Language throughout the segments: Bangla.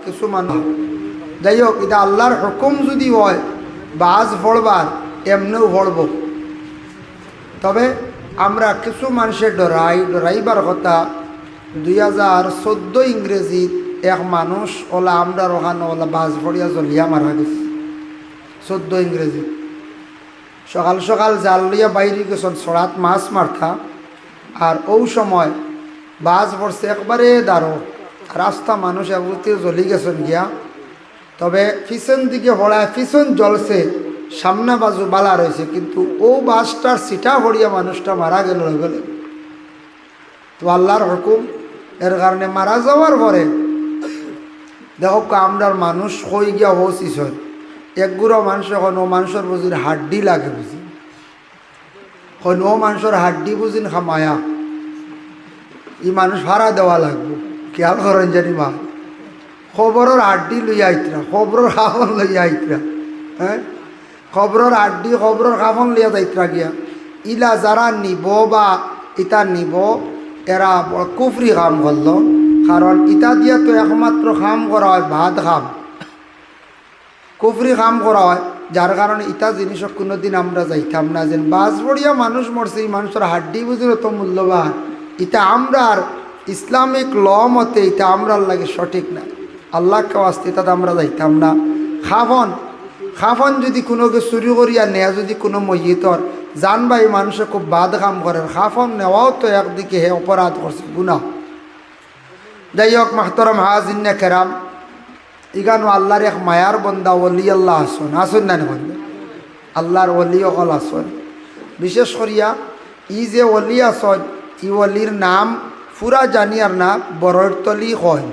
কিছু মানুষ যাই হোক এটা আল্লাহর হুকুম যদি হয় বাজ ফলবার এমনিও ফলব। তবে আমরা কিছু মানুষের ডরাইবার কথা 2014 ইংরেজিত এক মানুষ ওলা আমরা ওখানে ওলা বাজ ফড়িয়া জ্বলিয়া মারা গেছে 14 ইংরেজি। সকাল সকাল জাল লইয়া বাইরে গেছেন ছড়াত মাছ মারতা, আর ওই সময় বাজ পড়ছে একবারে দাঁড়ো রাস্তা মানুষ এগুলোতে জ্বলি গেছেন গিয়া। তবে পিছন দিকে হড়ায় পিছন জ্বলছে, সামনে বাজু বালা রয়েছে, কিন্তু ও বাসটার সিটা হড়িয়া মানুষটা মারা গেল গেলে। তো আল্লাহর হুকুম, এর কারণে মারা যাওয়ার পরে দেখো আমরার মানুষ হয়ে গিয়া হসিস হয় একগুড়ো মানুষ এখন ও মানুষের বুঝির হাড্ডি লাগে বুঝি, এখন ও মানুষের হাড্ডি বুঝিন খামায়া ই মানুষ ভাড়া দেওয়া লাগবো, খেয়াল করেন জানি মা। খবরের হাড্ডি লইয়া আইতরা, খবরের খাফন লইয়া আইতরা, হ্যাঁ খবরের হাড্ডি খবরের খাফন লইয়া যাইতরা গিয়া। ইলা যারা নিব বা ইটা নিব এরা কুফরি কাম করল, কারণ ইটা দিয়া তো একমাত্র কাম করা হয় ভাত খাম, কুফরি কাম করা হয়, যার কারণে ইটা জিনিস কোনোদিন আমরা যাইতাম না। যেন বাস পড়িয়া মানুষ মরছে, এই মানুষের হাড্ডি বুঝিল তো মূল্যবান, এটা আমরার ইসলামিক ল মতে এটা আমরার লাগে সঠিক না, আল্লাহকে আসতে তাতে আমরা যাইতাম না। খাফন যদি কোনোকে চুরি করিয়া নেয়া যদি কোনো মসজিদর জানবা এই মানুষে খুব বাদ কাম করে, খাফন নেওয়াও তো একদিকে হে অপরাধ করছে, গুনাহ। যাই হোক মাহতরম হাজিনে কেরাম, ইগানো আল্লাহর এক মায়ার বন্দা ওলি আল্লাহ আসন আসন না বলবে, আল্লাহর ওলি অকল আসন। বিশেষ করিয়া ই যে ওলি আসন, ই ওলির নাম পুরা জানিয়ার না বরতলি কয়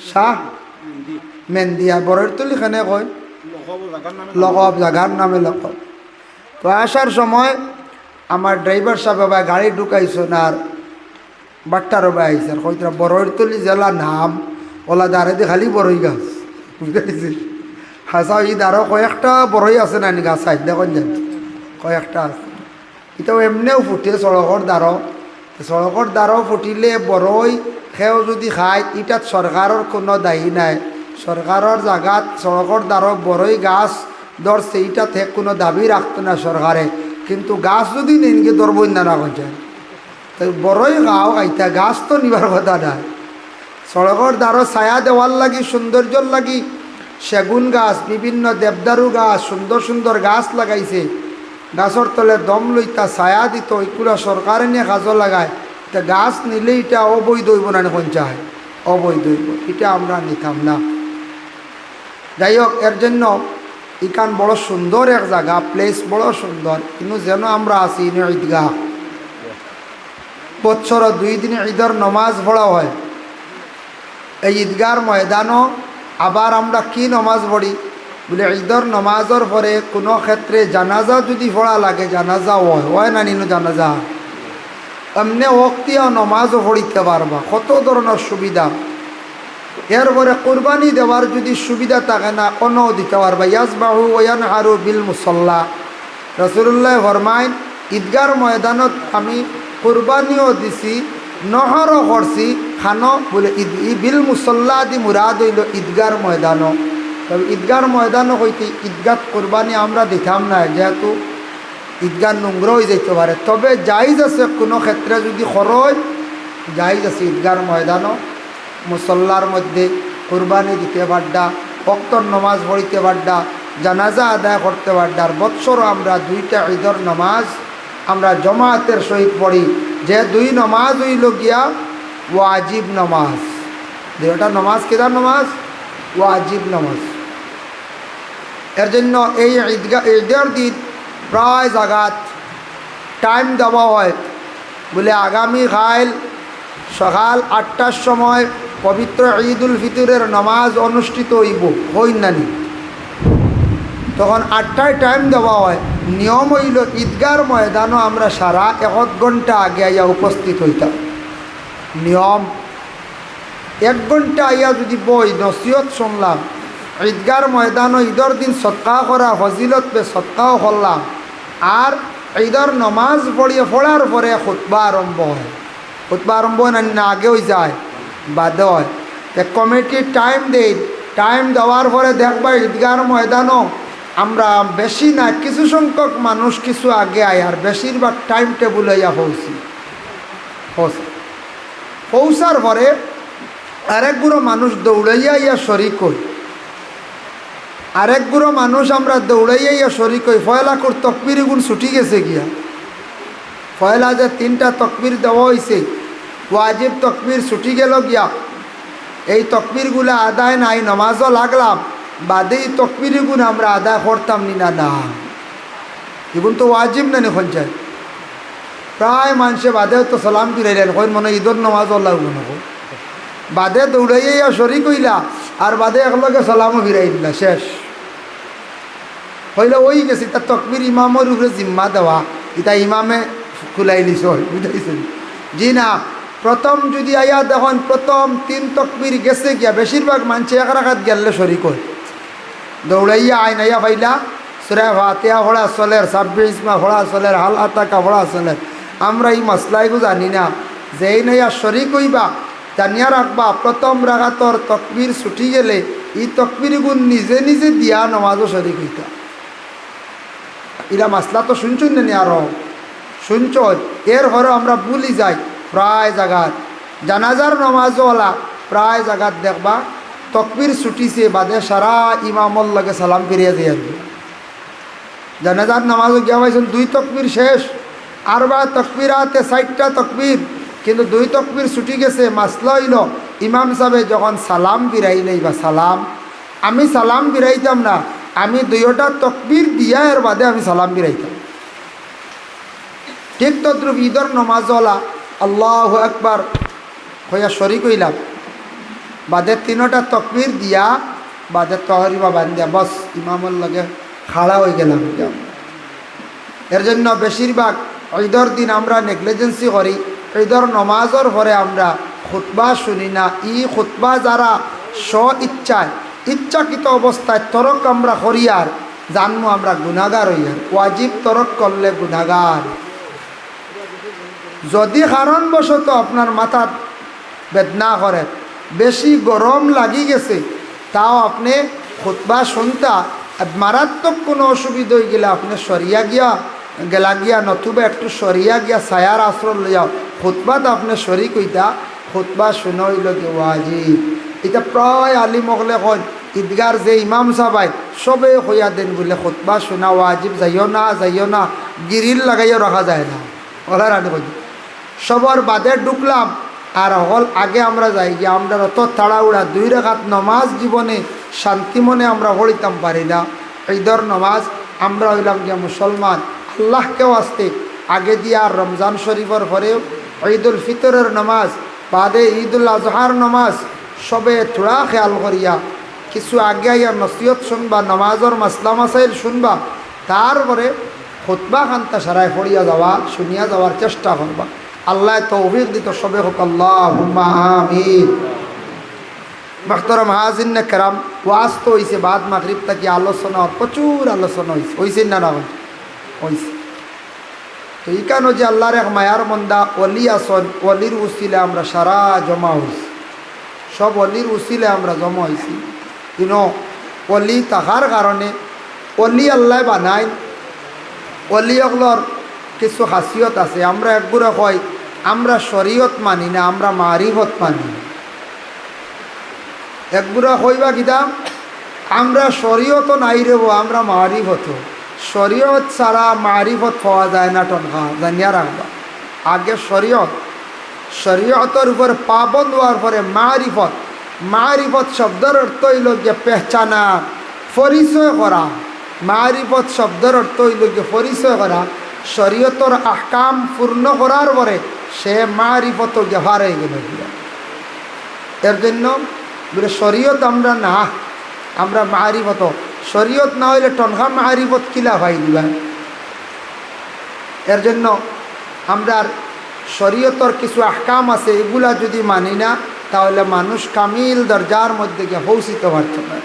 শাহ মেন্দিয়া, বরতলি খানে কয় লকব, জাগার নামে লকব। তো আসার সময় আমার ড্রাইভার সাহেব বাবা গাড়ি ঢুকাইছেন আর বাট্টার বাবা আইসেন, কইতরা বরতলি জেলা নাম ওলা দাঁড়ে দিয়ে খালি বড়ই গাছ, বুঝতে পারছি হাসা ই দাঁড়ো কয়েকটা বড়ই আছে না গাছ সাইড দেখুন যান কয়েকটা আছে। এটাও এমনিও ফুটে সড়কর দ্বারও ফুটিলে বড়ই সেও যদি খায়, ইটাত সরকারের কোনো দায়ী নাই, সরকারের জায়গাত সড়কর দ্বারও বড়ই গাছ ধরছে, ইটাতে কোনো দাবি রাখতো না সরকারে, কিন্তু গাছ যদি নিনকে ধরবই না রাখা যায়, তাই বড়ই গাও খাইতা গাছ তো নিবার কথা নাই। সড়কর দ্বারও ছায়া দেওয়ার লাগি সৌন্দর্যর লাগি সেগুন গাছ, বিভিন্ন দেবদারু গাছ, সুন্দর সুন্দর গাছ লাগাইছে, গাছের তলে দম লইতা ছায়া দিত, এগুলা সরকারে নিয়ে কাজও লাগায়, তা গাছ নিলে এটা অবৈধ হইব না পঞ্চায়েত, অবৈধ হইব, এটা আমরা নিতাম না। যাই হোক এর জন্য ইকান বড় সুন্দর এক জায়গা, প্লেস বড় সুন্দর, কিন্তু যেন আমরা আছি ঈদগাহ, বছর 2 দিন ঈদের নমাজ পড়া হয় এই ঈদগার ময়দানও। আবার আমরা কি নমাজ পড়ি বলে ঈদের নমাজের পরে কোনো ক্ষেত্রে জানাজা যদি পড়া লাগে, জানাজা হয় না নিনো, জানাজা এমনি ওক্তিও নমাজও পড়িতে পারবা, কত ধরনের সুবিধা। এরপরে কোরবানি দেওয়ার যদি সুবিধা থাকে না, কোনো দিতে পারবা। ইয়াজবাহু ওয়ানহারু বিল মুসল্লা, রাসূলুল্লাহ ফরমাইন ঈদগার ময়দানত আমি কোরবানিও দিছি, নহরও করছি, খানো বলে বিল মুসল্লা দি মুরাদ হইল ঈদগার ময়দানও। তবে ঈদগার ময়দানও হইতে ঈদগাহ কোরবানি আমরা দিতাম না, যেহেতু ঈদগাহ নোংরা হয়ে যেতে পারে। তবে জায়েজ আছে কোনো ক্ষেত্রে যদি খরচ জায়েজ আছে, ঈদগার ময়দানও মুসল্লার মধ্যে কোরবানি দিতে পারডা, ওয়াক্তর নমাজ পড়িতে পারডা, জানাজা আদায় করতে পারডা। আর বৎসরও আমরা 2টা ঈদের নমাজ আমরা জমাতের সহিত পড়ি, যে 2 নমাজ হইল গিয়া ওয়াজিব নমাজ, 2টা নমাজ কেদার নমাজ ওয়াজিব নমাজ। এর জন্য এই ঈদের দিন প্রায় জায়গাত টাইম দেওয়া হয় বলে আগামী কাল সকাল 8টার সময় পবিত্র ঈদুল ফিতরের নামাজ অনুষ্ঠিত হইন নানি, তখন 8টায় টাইম দেওয়া হয়। নিয়ম হইল ঈদগার ময়দানও আমরা সারা 1 ঘন্টা আগে আইয়া উপস্থিত হইতাম। নিয়ম 1 ঘন্টা আইয়া যদি বই নসিহত শুনলাম, ঈদগার ময়দানও ঈদের দিন সৎকা করা ফজিলত পে সৎকাও করলাম, আর ঈদের নমাজ পড়ার পরে খুতবা আরম্ভ হয়। খুতবা আরম্ভ হয় না আগেও যায়, বাদে হয়। কমিটি টাইম দেয়, টাইম দেওয়ার পরে দেখবা ঈদগার ময়দানও আমরা বেশি না কিছু সংখ্যক মানুষ কিছু আগে আয়, আর বেশিরভাগ টাইম টেবুল হইয়া পৌঁছার পরে আরেকগুলো মানুষ দৌড়াইয়া ইয়া শরিক হই, আরেকগুলো মানুষ আমরা দৌড়াইয়া ইয়া শরিক হই। ফয়লা কর তকবির গুণ ছুটি গেছে গিয়া, ফয়লা যে 3টা তকবির দেওয়া হয়েছে ওয়াজিব তকবির ছুটি গেল গিয়া, এই তকবিরগুলো আদায় নাই, নমাজও লাগলাম বাদে এই তকবিরগুণ আমরা আদায় করতাম না। না এগুন তো ওয়াজিব না এখন চাই, প্রায় মানুষে বাদেও তো সালাম ফিরাইলেন, কই মনে ঈদর নমাজও লাগবো না, বাদে দৌড়াইয়া শরিক হইলা আর বাদে একলগে সালামও ফিরাই দিলা, শেষ হইলে ওই গেছি। তার তকবির ইমামের উপরে জিম্মা দেওয়া, এটা ইমামে খুলাই নিছ, বুঝাইছেন জি না। প্রথম যদি আয়া দেখুন প্রথম 3 তকবির গেছে গিয়া, বেশিরভাগ মানুষে এক রাখাত গেলে শরিক হয়, দৌড়াইয়া আইন আইয়া পাইলা সূরা ফাতিহা পড়া চলের, 26 ইসমা পড়া চলের, হাল আতাকা পড়া চলের। আমরা এই মশলাইগু জানি না, যেই নাইয়া শরিক হইবা জানিয়া রাখবা প্রথম রাগাতর তকবির ছুটি গেলে এই তকবিরগুণ নিজে নিজে দিয়া নমাজও শরিক হইতা। এরা মাসলা তো শুনছুন না, আরও শুনছ, এর ঘরে আমরা ভুলি যাই। প্রায় জায়গাত জানাজার নমাজওয়ালা প্রায় জায়গাত দেখবা তকবির ছুটিছে বাদে সারা ইমামর লগে সালাম ফিরিয়ে দিয়ে আসবে। জানাজার নামাজও গিয়া পাইছেন 2 তকবির শেষ, আর বা তকবির আতে 4টা তকবির, কিন্তু 2 তকবির ছুটি গেছে। মাসলা হইল ইমাম সাহেব যখন সালাম ফিরাইলেই বা সালাম, আমি সালাম ফিরাইতাম না, আমি 2টা তকবির দিয়া এর বাদে আমি সালাম ফিরাইতাম। ঠিক তদ্রুপ ঈদর নমাজওয়ালা আল্লাহু আকবার হইয়া শরিক হইলাম, বাদে 3টা তকবির দিয়া বাদে তহরিমা বান্ধিয়া বস ইমামর লগে খাড়া হয়ে গেলাম। এর জন্য বেশিরভাগ ঈদর দিন আমরা নেগলিজেন্সি করি, ঈদর নমাজর পরে আমরা খুতবা শুনি না। ই খুতবা যারা ইচ্ছায় ইচ্ছাকৃত অবস্থায় তরক আমরা করি আর জানবো আমরা গুনাগার হইয়ার, ওয়াজিব তরক করলে গুনাগার। যদি কারণবশত আপনার মাথা বেদনা করে, বেশি গরম লাগি গেছে, তাও আপনি খুতবা শুনতা, মারাত্মক কোনো অসুবিধা হয়ে গেলে আপনি সরিয়া গিয়া নতুবা একটু সরিয়া গিয়া ছায়ার আশ্রয় লইয়া খুতবাত আপনি শরিক হইতা, খুতবা শুনে হইল কি ওয়াজিব। এটা প্রায় আলিম হলে কন ঈদগার যে ইমাম সাহেব সবে হইয়া দেন বলে খুতবা শোনা ওয়াজিব, যাইও না গিরিল লাগাইও রাখা যায় না, ওলা রানি কই সবর বাদে ঢুকলাম আর হল আগে আমরা যাই গিয়া, আমরা অত তাড়াউড়া 2 রাকাত নমাজ জীবনে শান্তি মনে আমরা পড়িতাম পারি না। ঈদর নমাজ আমরা হইলাম গিয়া মুসলমান, আল্লাহকেও আসতে আগে দিয়া আর রমজান শরীফের পরেও ঈদুল ফিতরের নমাজ বাদে ঈদুল আজহার নমাজ সবে থোড়া খেয়াল করিয়া কিছু আগে আইয়া নসিহত শুনবা, নমাজর মাসলা মাসাইল শুনবা, তারপরে খুতবা খান্তা সারায় পড়িয়া যাওয়া শুনিয়া যাওয়ার চেষ্টা করবা। আল্লাহ তৌফিক দিত সবে হোক, আল্লাহুম্মা আমিন। মুহতারাম হাজিরিন কেরাম, ওয়াজ তো হইছে বাদ মাগরিব থেকে আলোচনা, প্রচুর আলোচনা হইছে না হইছে। তো ইকানো যে আল্লাহর এক মায়ার মন্দা ওলি আসন, ওলির উসিলে আমরা সারা জমা হইছি, সব ওলির উসিলে আমরা জমা হইছি। কিন্তু ওলি থাকার কারণে ওলি আল্লাহ বানাই, ওলি অগলর কিছু খাসিয়ত আছে। আমরা একগুলো কই আমরা শরীয়ত মানি না, আমরা মারিফত মানি। একগুলো কইবা কিতা আমরা শরীয়ত নাই রেব, আমরা মারিফত। শরীয়ত ছাড়া মারিফত পাওয়া যায় না, টনকা জানিয়া রাখবা। আগে শরীয়তের উপর পাবন্দ হওয়ার পরে মারিফত শব্দের অর্থ হইল গিয়ে পেহচানা, পরিচয় করা। মারিফত শব্দের অর্থ হইল গিয়ে পরিচয় করা। শরীয়তর আহকাম পূর্ণ করার পরে সে মারিফত গেভার হয়ে গেল। এর জন্য বলে শরীয়ত আমরা না, আমরা মারিফত। শরীয়ত না হইলে টনকা মারিফত কিলা ভাই দিবা। এর জন্য আমরা শরীয়তর কিছু আহকাম আছে, এগুলা যদি মানি না তাহলে মানুষ কামিল দরজার মধ্যে গিয়ে পৌঁছিতে পারত না।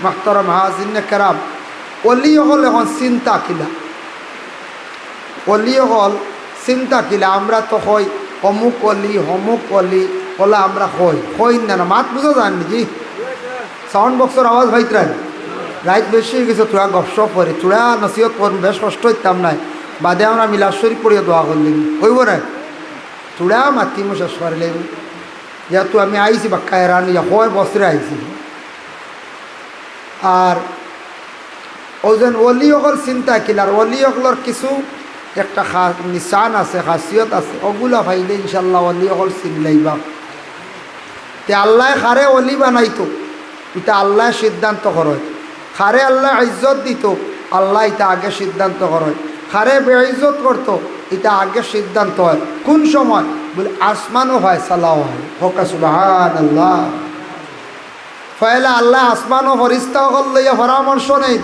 মুহতারাম হাজিরিন কেরাম, ওলি হল এখন চিন্তা কিলা, ওলি হল চিন্তা কিলা। আমরা তো হই অমুক অলি বলে আমরা কই না মাত বুঝো যান নাকি সাউন্ড বক্সের আওয়াজ ভাইতরান রাইত বেশি হয়ে গেছে তোরা গপসপ করে তোরা নসিহত করুন বেশ কষ্ট হইতাম নাই বাদে আমরা মিলাদ শরীফ পড়িয়ে দোয়া করলি হইব না তোরা মাতিমো শেষ করলেন যেহেতু আমি আইছি বাক্কা এরানি হয় বছরে আইছি আর ওজন অলি অকল চিন্তা কিলার অলি অকলর কিছু একটা নিশান আছে খাসিয়ত আছে ওগুলা ভাইলে ইনশাল্লাহ অলি অকল চিনলাইবা তে আল্লাহ খারে অলি বানাইতো এটা আল্লাহ সিদ্ধান্ত করয় খারে আল্লাহ ইজ্জত দিত আল্লাহ এটা আগে সিদ্ধান্ত করয় খারে বেইজ্জত করতো এটা আগে সিদ্ধান্ত হয় কোন সময় বলে আসমানও হয় সালাও হয় হকা সুবহানাল্লাহ ফয়লা আল্লাহ আসমানও ফরিস্তা করলে পরামর্শ নেই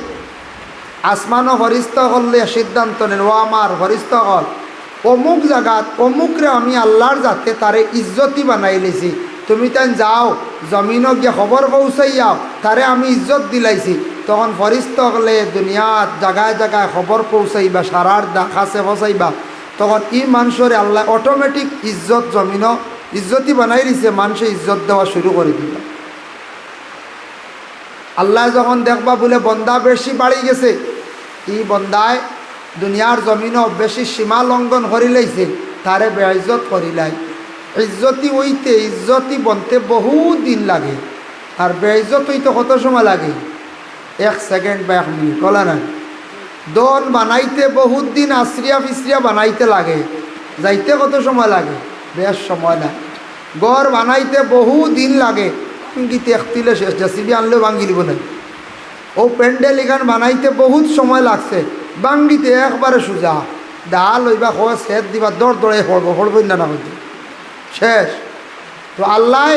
আসমানও ফরিস্তা করলে সিদ্ধান্ত নেন ও আমার ফরিস্তা হল অমুক জায়গাত অমুকরে আমি আল্লাহর যাতে তারে ইজ্জতি বানাই লেছি তুমি তাই যাও জমিনও গিয়ে খবর পৌঁছাইয়াও তারে আমি ইজ্জত দিলাইছি তখন ফরিস্তা হলে দুনিয়াত জায়গায় জায়গায় খবর পৌঁছাইবা সারার কাছে পৌঁছাইবা তখন ই মানুষরে আল্লাহ অটোমেটিক ইজ্জত জমিনও ইজ্জতি বানাই দিছে মানুষে ইজ্জত দেওয়া শুরু করে দিবা আল্লাহ যখন দেখবা বলে বন্দা বেশি বাড়ি গেছে ই বন্দায় দুনিয়ার জমিনও বেশি সীমা লঙ্ঘন করি লাইছে তারে বেইজ্জত করিলাই ইজ্জতি হইতে ইজ্জতি বনতে বহুত দিন লাগে আর বেইজ্জত হইতে কত সময় লাগে 1 সেকেন্ড বা 1 মিনিট বলা না দন বানাইতে বহুত দিন আশ্রিয়া ফিসরিয়া বানাইতে লাগে যাইতে কত সময় লাগে বেশ সময় লাগে গড় বানাইতে বহু দিন লাগে ভাঙ্গিতে একতিলে শেষ জেসিবি আনলেও ভাঙ্গি দিব না ও প্যান্ডেল এখান বানাইতে বহুত সময় লাগছে ভাঙ্গিতে একবারে সোজা ডাল হইবা খোয়া সেট দিবা দৌড় দৌড়ে হড়বই না হইতে শেষ তো আল্লাহ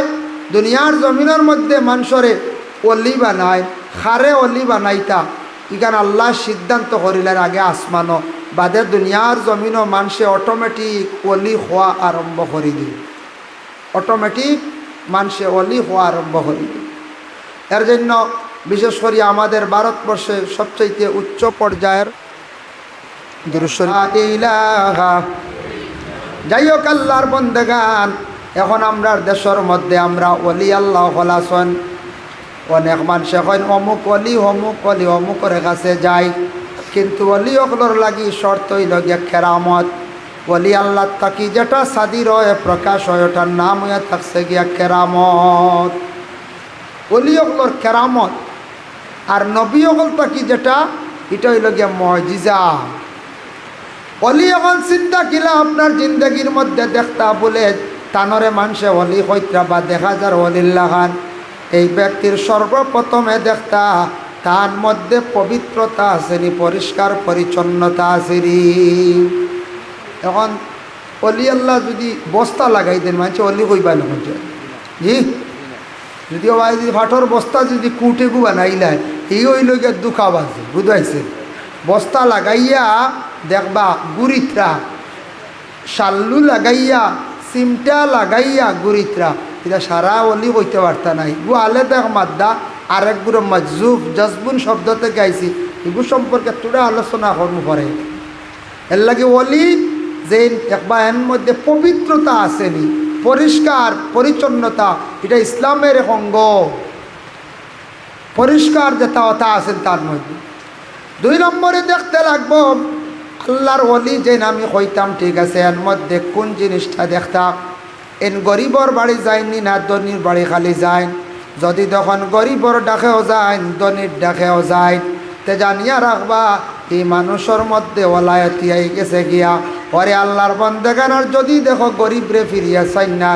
দুনিয়ার জমিনের মধ্যে মানুষরে অলি বানায় খারে অলি বানাইতা ইখান আল্লাহ সিদ্ধান্ত করিলেন আগে আসমানো বাদে দুনিয়ার জমিনও মানুষে অটোমেটিক অলি হওয়া আরম্ভ করে দিল অটোমেটিক মানুষে অলি হওয়া আরম্ভ করে দিল এর জন্য বিশেষ করে আমাদের ভারতবর্ষে সবচাইতে উচ্চ পর্যায়ের যাই হোক আল্লাহর বন্দেগান এখন আমরা দেশের মধ্যে আমরা অলি আল্লাহ হলাসন অনেক মানুষ এখন অমুক অলি অমুকের কাছে যায় কিন্তু অলি অকলর লাগি শর্ত হইল গিয়া কেরামত অলি আল্লাহ তাকি যেটা সাদির হয় প্রকাশ হয় ওটার নাম হয়ে থাকছে গিয়া কেরামত অলি অকলর কেরামত আর নবী অকল তাকি যেটা এটা হইল গিয়া মুজিজা অলি অকল চিন্তা কিলা আপনার জিন্দগির মধ্যে দেখতা বলে তানরে মানুষে অলি হইত্রা বা দেখা যার অলিল্লা খান এই ব্যক্তির সর্বপ্রথমে দেখতা তার মধ্যে পবিত্রতা আসেনি পরিষ্কার পরিচ্ছন্নতা আসেনি এখন অলি আল্লাহ যদি বস্তা লাগাই দেন মানুষ অলি কইবা না জি যদিও ভাই যদি ফাটর বস্তা যদি কুটেগু বানাইলায় এই হইল গিয়ে দুঃখা বাজে বুঝাইছে বস্তা লাগাইয়া দেখবা গুরিত্রা শাল্লু লাগাইয়া সিমটা লাগাইয়া গুরিত্রা এটা সারা অলি কইতে পারতা নাই গু আলে দেখ মাদ্দা আরেক গুলো মজুব জজবুন শব্দ থেকে আইসি এগুলো সম্পর্কে তোরা আলোচনা করবো পরে এর লাগে অলি যে একবার এর মধ্যে পবিত্রতা আসেনি পরিষ্কার পরিচ্ছন্নতা এটা ইসলামের এক অঙ্গ পরিষ্কার যেটা কথা আছেন তার মধ্যে 2 নম্বরে দেখতে লাগবো আল্লাহর অলি যে আমি কইতাম ঠিক আছে এর মধ্যে কোন জিনিসটা দেখতাম এন গরিবর বাড়ি যায়নি না ধনির বাড়ি খালি যায় যদি তখন গরিবর ডাকেও যায় ধনির ডাকেও যায় তে জানিয়া রাখবা এই মানুষের মধ্যে ওলায়তি আই গেছে গিয়া পরে আল্লাহর বন্দেগানার যদি দেখো গরিব রে ফিরিয়া চাই না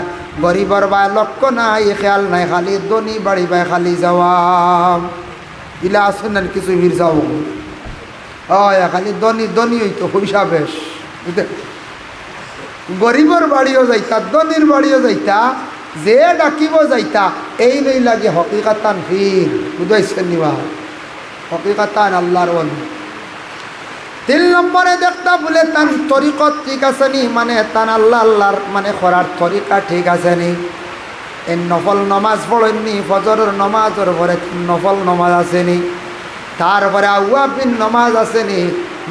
গরিবর বাই লক্ষ্য নাই খেয়াল নাই খালি ধনী বাড়ি বাই খালি যাওয়া ইলা আসুন কিছু ফির যাও খালি ধনী ধনী হইতো পয়সা বেশ গরিবর বাড়িও যাইতা ধনির বাড়িও যাইতা যে ডাকিব যাইতা এই নই লাগে হকিকাতান ফির বুঝাইছেন নিবা হকিকাতান আল্লাহর ওলি 3 নম্বরে দেখতা বলে তান তরিকত ঠিক আছে নি মানে তান আল্লাহর মানে করার তরিকা ঠিক আছে নি এই নফল নমাজ পড়েননি ফজরের নমাজের পরে নফল নমাজ আসেনি তারপরে আউয়াবিন নমাজ আসেনি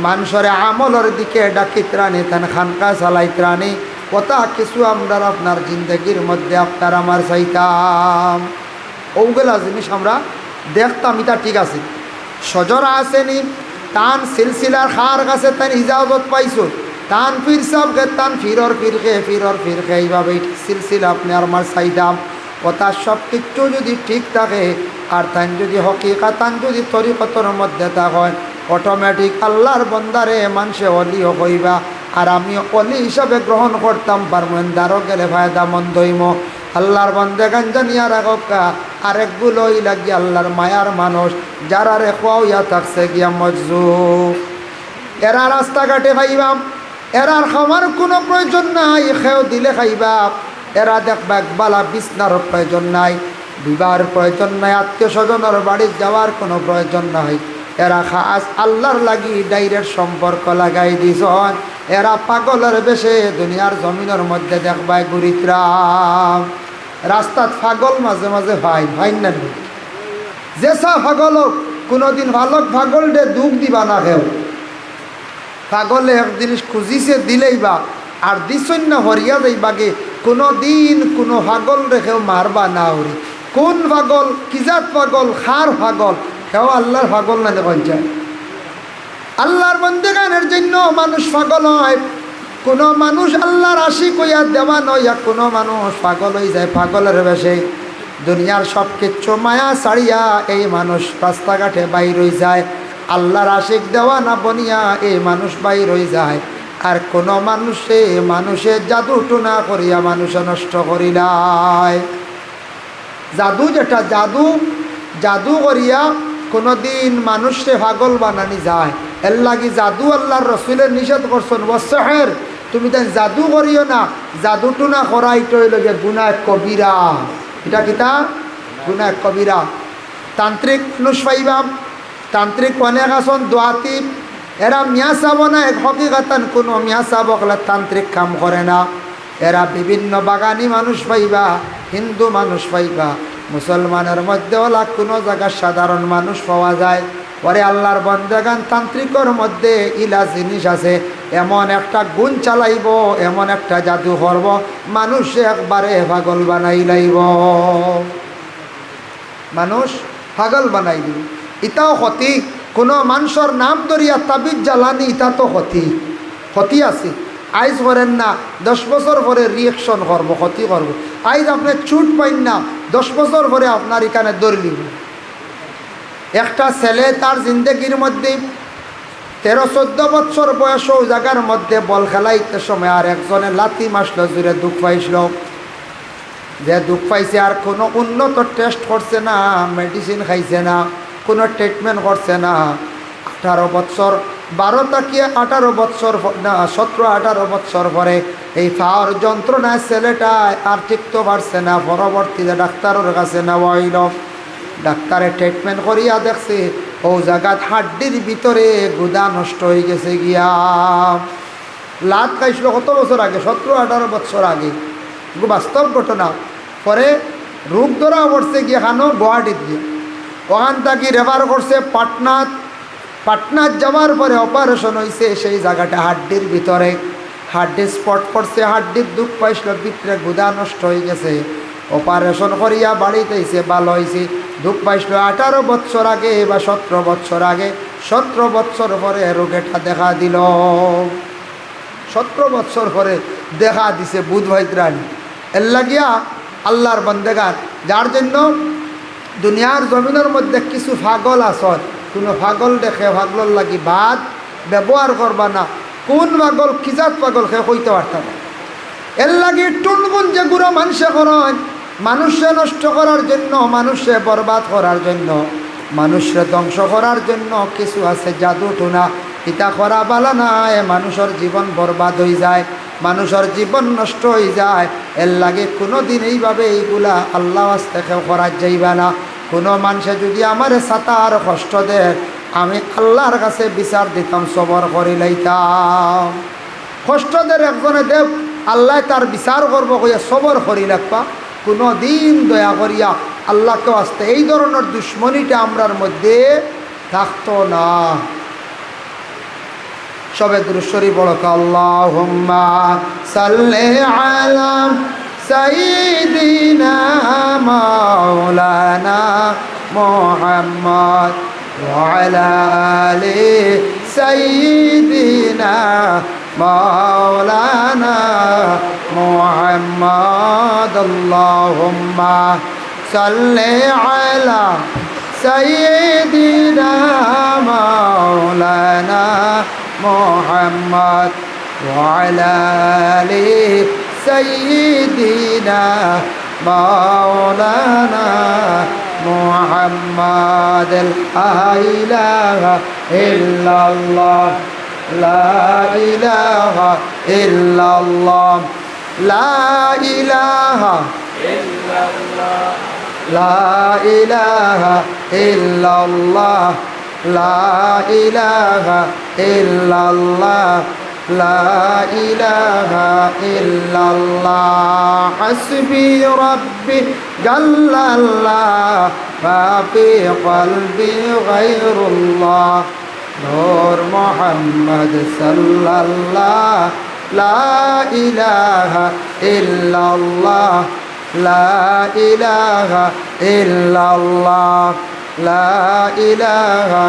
মানুষের আমলের দিকে ডাকিত্রানি তান খানকা চালাইত্রানি কথা কিছু আমরা আপনার জিন্দগির মধ্যে আপনার আমার চাইতাম। ওগুলা জিনিস আমরা দেখতাম, এটা ঠিক আছে। সজরা আসেনি তান সিলসিলার খার কাছে তান ইজাজত পাইছো, তান ফির সবকে তান ফিরর ফিরকে এইভাবে সিলসিলা আপনি আমার চাইতাম। কথা সব কিছু যদি ঠিক থাকে আর তান যদি হকিকাতান যদি তরিকতর মধ্যে থাকেন, অটোমেটিক আল্লাহর বন্দারে মানুষে অলিও হইবা। আর আমি অলি হিসাবে গ্রহণ করতাম পারবেন, দারো গেলে ফায়দা মন্দইম। আল্লাহর বন্দে গাঞ্জানিয়া রাখা আরেকগুলোই লাগিয়ে আল্লাহর মায়ার মানুষ যারা রে খোয়া থাকছে গিয়া মজজুব। এরা রাস্তাঘাটে খাইবাম, এরার খাওয়ার কোনো প্রয়োজন নাই, খেয়েও দিলে খাইবা। এরা দেখবা একবালা বিছনার প্রয়োজন নাই, বিবাহের প্রয়োজন নাই, আত্মীয় স্বজনের বাড়ি যাওয়ার কোনো প্রয়োজন নাই। এরা খাস আল্লাহর লাগি ডাইরেক্ট সম্পর্ক লাগাই দিছন। এরা পাগলের বেশে দুনিয়ার জমিনের মধ্যে দেখবাই ঘুরিত্রাম। রাস্তাত পাগল মাঝে মাঝে ভাই না যেসা পাগল হোক কোনোদিন ভালক পাগল দে দুঃখ দিবা না। খেও পাগলে এক জিনিস খুঁজিছে দিলেই বা আর দিছই না হরিয়া যাইবাগে। কোনো দিন কোনো পাগল রেখেও মারবা না হরি। কোন পাগল, কিজাত পাগল, খার পাগল, সেও আল্লাহর পাগল না দেখুন যায়। আল্লাহর বন্দেগানের জন্য মানুষ পাগল হয়। কোনো মানুষ আল্লাহর আশিক হইয়া দেওয়া নইয়া কোনো মানুষ পাগল হয়ে যায়। পাগলের বেশে দুনিয়ার সব কিছু মায়া ছাড়িয়া এই মানুষ রাস্তাঘাটে বাইর হয়ে যায়। আল্লাহর আশিক দেওয়া না বনিয়া এই মানুষ বাইর হয়ে যায়। আর কোনো মানুষের জাদু টুনা করিয়া মানুষে নষ্ট করিলায়। জাদু যেটা জাদু করিয়া কোনো দিন মানুষে পাগল বানানি যায়। এর লাগি জাদু আল্লাহর রসুলের নিষেধ করছেন, ওয়াসসিহর, তুমি তাই জাদু করিও না। জাদু টুনা করা এটা হইল যে গুনাহ কবিরা। এটা কিতা গুনাহ কবিরা। তান্ত্রিক মানুষ পাইবাম, তান্ত্রিক অনেক আসন দোয়াতি, এরা মিয়া চাব না। এক হকিকাতান কোনো মিয়া চাবকলে তান্ত্রিক কাম করে না। এরা বিভিন্ন বাগানি মানুষ পাইবা, হিন্দু মানুষ পাইবা, মুসলমানের মধ্যে ওলা কোনো জায়গায় সাধারণ মানুষ পাওয়া যায়। পরে আল্লাহর বন্দেগান তান্ত্রিকর মধ্যে ইলা জিনিস আছে, এমন একটা গুণ চালাইব, এমন একটা জাদু করব, মানুষ একবারে পাগল বানাই লাইব, মানুষ পাগল বানাই দিব। ইটাও ক্ষতি। কোনো মানুষের নাম ধরিয়া তাবিজ জ্বালানি, ইটা তো ক্ষতি আছে। আইজ করেন না, 10 বছর পরে রিয়েকশন করব, ক্ষতি করব। আইজ আপনি ছুট পাইন না, 10 বছর পরে আপনার এখানে দৌড়। একটা ছেলে তার জিন্দগির মধ্যে 13-14 বছর বয়স ও জায়গার মধ্যে বল খেলাইতে সময় আর একজনে লাথি মাসলো, জুড়ে দুঃখ পাইছিল। যে দুঃখ পাইছে আর কোনো উন্নত টেস্ট করছে না, মেডিসিন খাইছে না, কোনো ট্রিটমেন্ট করছে না। 18 বছর 12 তাকিয়ে 18 বছর না 17-18 বছর পরে এই পাওয়ার যন্ত্রণায় ছেলেটা আর টিকতে পারছে না। পরবর্তীতে ডাক্তারের কাছে নেওয়া হইল। ডাক্তারে ট্রিটমেন্ট করিয়া দেখছে ও জায়গাত হাড্ডির ভিতরে গুদা নষ্ট হয়ে গেছে গিয়া। লাত খাইছিল কত বছর আগে, 17-18 বছর আগে, বাস্তব ঘটনা। পরে রোগ ধরা পড়ছে গিয়ে খানো গুয়াহাটিত গিয়ে, ওখান থেকে রেফার করছে পাটনাত যাওয়ার পরে অপারেশন হয়েছে। সেই জায়গাটা হাড্ডির ভিতরে হাড্ডি স্পট করছে, হাড্ডির দুঃখ পাইছিল, ভিতরে গুদা নষ্ট হয়ে গেছে। অপারেশন করিয়া বাড়িতে এসে ভালো হয়েছে। দুঃখ পাইছিল 18 বছর আগে বা 17 বছর আগে। 17 বছর পরে রোগেটা দেখা দিল। 17 বছর পরে দেখা দিছে বুধ ভাইত্রাণী। এর লাগিয়া আল্লাহর বন্দেগান, যার জন্য দুনিয়ার জমিনের মধ্যে কিছু পাগল আসন, কোনো পাগল দেখে পাগল লাগি বাদ ব্যবহার করবা না। কোন পাগল কিজাত পাগল সে কইতে পারতাম। এর লাগি টুনগুন যেগুলো মানুষে করেন, মানুষে নষ্ট করার জন্য, মানুষে বরবাদ করার জন্য, মানুষে ধ্বংস করার জন্য কিছু আছে জাদু টুনা। ইটা করা বালা নাই, মানুষের জীবন বরবাদ হয়ে যায়, মানুষের জীবন নষ্ট হয়ে যায়। এর লাগে কোনো দিন এইভাবে এইগুলা আল্লাহ আস্তে কেউ করার যাইবা না। কোনো মানুষে যদি আমার সাতার কষ্ট দেয়, আমি আল্লাহর কাছে বিচার দিতাম, সবর করি লাইতাম। কষ্ট দের একজনে দেব, আল্লাহ তার বিচার করবো কইয়া সবর করি লাগবা। কোনো দিন দয়া করিয়া আল্লাহকে আসতে এই ধরনের দুশ্মনীটা আমরার মধ্যে থাকতো না। সবে দুরূদ শরীফ পড়ো আল্লাহুম্মা সাল্লি আলা সাইয়্যিদিনা মাওলানা মুহাম্মদ ওয়া আলা আলি সাইয়্যিদিনা মাওলানা মুহাম্মদ আল্লাহুম্মা সাল্লি আলা সাইয়্যিদিনা মাওলানা মুহাম্মদ ওয়া আলা আলি সাইয়্যিদিনা মাওলানা মুহাম্মদ লা ইলাহা ইল্লাল্লাহ লা ইলাহা ইল্লাল্লাহ লা ইলাহা ইল্লাল্লাহ লা ইলাহা ইল্লাল্লাহ লা ইলাহা ইল্লাল্লাহ লা ইলাহা ইল্লাল্লাহ হাসবি রাব্বি জাল্লাল্লাহ মা ফি কলবি গায়রুল্লাহ নূর মুহাম্মদ সাল্লাল্লাহ লা ইলাহা ইল্লাল্লাহ লা ইলাহা ইল্লাল্লাহ লা ইলাহা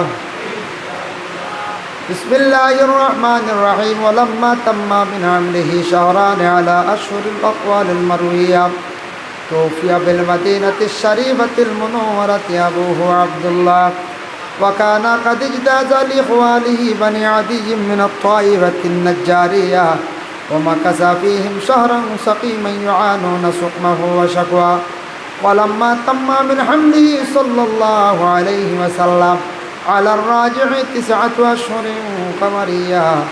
বিসমিল্লাহির রহমানির রহিম ওয়ালাম্মা তাম্মা মিন আমলিহি শাহরান আলা আশহুরিল আওয়ালিল মারউইয়া توفي بالمدينة الشريفة المنورة أبوه عبد الله وكان قد اجتاز لإخوانه بني عدي من الطائفة النجارية ومكث فيهم شهرا سقيما يعانون سقمه وشكوى ولما تم من حمله صلى الله عليه وسلم على الراجع 9 أشهر قمرية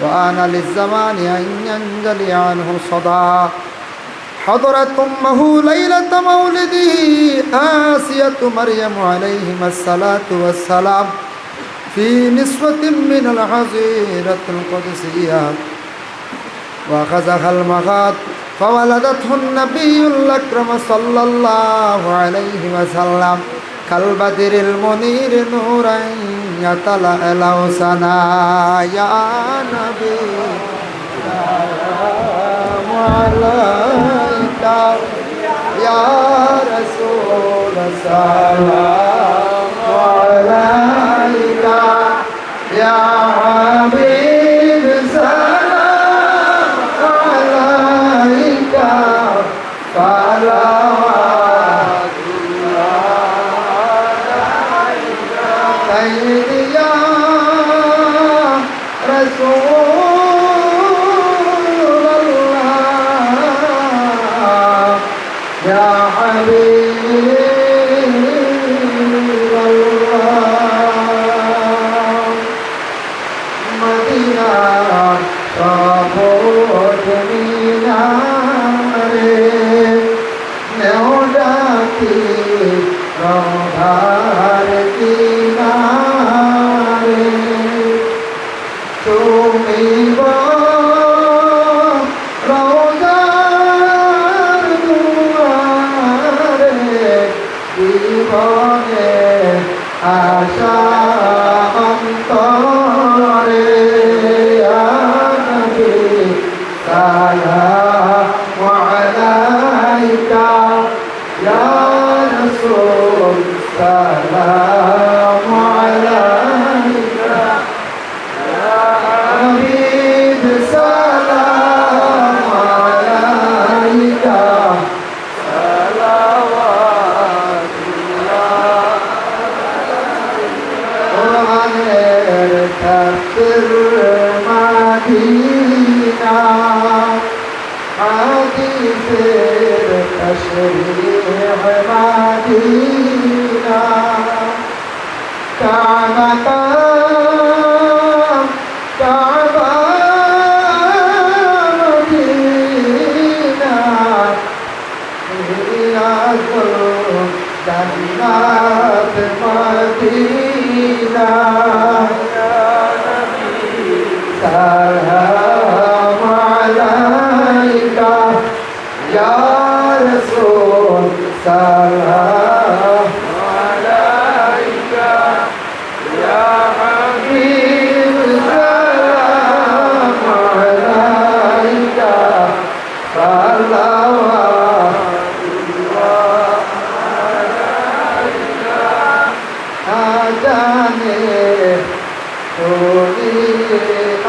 وآن للزمان أن ينجلي عنه الصدى حضرت أمه ليلة مولده آسية مريم عليهما الصلاة والسلام في نسوة من الحظيرة القدسية وأخذها المخاض فولدته النبي الأكرم صلى الله عليه وسلم كالبدر المنير نورا يتلألأ سنا يا نبي سلام عليك يا رسول سلام عليك يا حبيب سلام عليك صلوات الله عليك سيدي يا رسول الله يا حبيب الله مدينة صفوت مينارے নেওডাকি রংধার কিনারে তুমি রওজার দুয়ারে জীবনে আশা অন্তরে নবী সালামু আলাইকা ইয়া রাসূল সালামু আলাইকা ইয়া হাবিব সালামু আলাইকা কোরআনের তাফসীর মাদিনা হাদিসের তাশরীহ মাদিনা কাবা মদিনা রিয়াজুল জান্নাত মদিনা ইয়া নবী সালামু আলাইকা ইয়া রাসূল সালামু আলাইকা ইয়া হাবিব সালামু জানে করি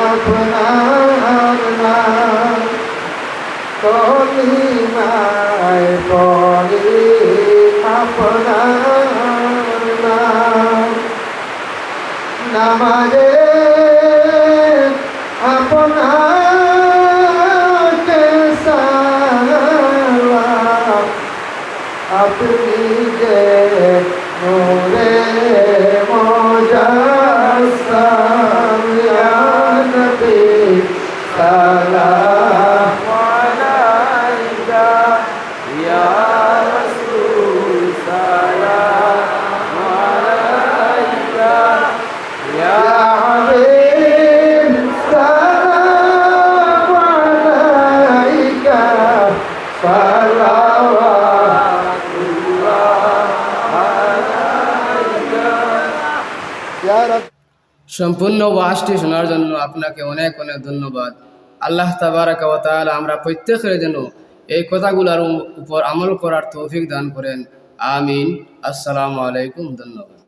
আপনার নাম কলিমায় পড়ি আপনার নাম নামাজে আপনাকে সালাম আপনি যে নূরে মুজাসসাম ইয়া নবী সালাম আলাইকা ইয়া রাসূল সালাম আলাইকা ইয়া হাবিব সালাম আলাইকা সম্পূর্ণ ওয়াজটি শোনার জন্য আপনাকে অনেক অনেক ধন্যবাদ। আল্লাহ তাবারাকা ওয়া তাআলা আমরা প্রত্যেকের জন্য এই কথাগুলোর উপর আমল করার তৌফিক দান করেন। আমিন। আসসালামু আলাইকুম। ধন্যবাদ।